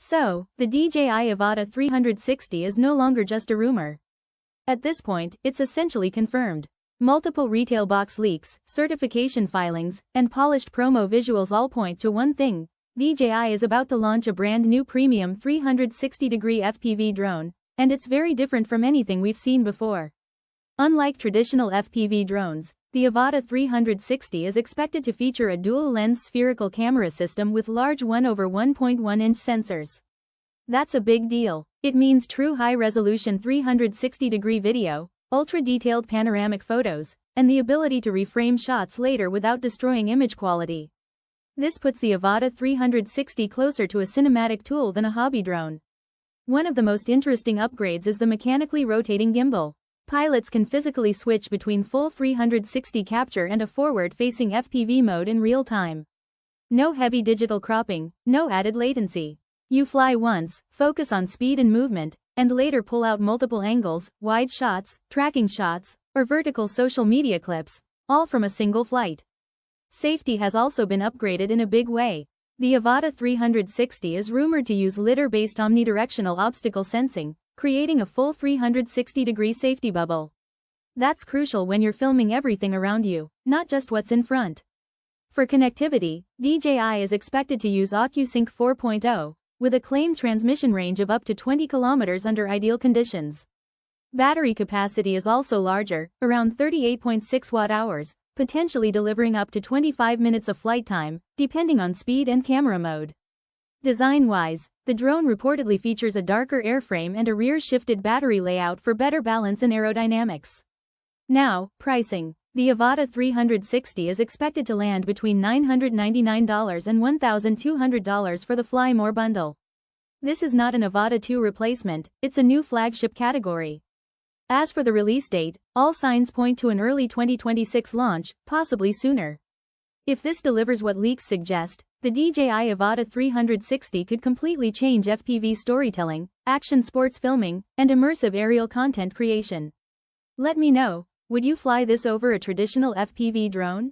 So, the DJI Avata 360 is no longer just a rumor. At this point, it's essentially confirmed. Multiple retail box leaks, certification filings, and polished promo visuals all point to one thing: DJI is about to launch a brand new premium 360-degree FPV drone, and it's very different from anything we've seen before. Unlike traditional FPV drones, the Avata 360 is expected to feature a dual-lens spherical camera system with large 1/1.1-inch sensors. That's a big deal. It means true high-resolution 360-degree video, ultra-detailed panoramic photos, and the ability to reframe shots later without destroying image quality. This puts the Avata 360 closer to a cinematic tool than a hobby drone. One of the most interesting upgrades is the mechanically rotating gimbal. Pilots can physically switch between full 360 capture and a forward-facing FPV mode in real time. No heavy digital cropping, no added latency. You fly once, focus on speed and movement, and later pull out multiple angles, wide shots, tracking shots, or vertical social media clips, all from a single flight. Safety has also been upgraded in a big way. The Avata 360 is rumored to use LiDAR-based omnidirectional obstacle sensing, creating a full 360-degree safety bubble. That's crucial when you're filming everything around you, not just what's in front. For connectivity, DJI is expected to use OcuSync 4.0, with a claimed transmission range of up to 20 kilometers under ideal conditions. Battery capacity is also larger, around 38.6 watt-hours, potentially delivering up to 25 minutes of flight time, depending on speed and camera mode. Design-wise, the drone reportedly features a darker airframe and a rear-shifted battery layout for better balance and aerodynamics. Now, pricing. The Avata 360 is expected to land between $999 and $1,200 for the Fly More bundle. This is not an Avata 2 replacement, it's a new flagship category. As for the release date, all signs point to an early 2026 launch, possibly sooner. If this delivers what leaks suggest, the DJI Avata 360 could completely change FPV storytelling, action sports filming, and immersive aerial content creation. Let me know, would you fly this over a traditional FPV drone?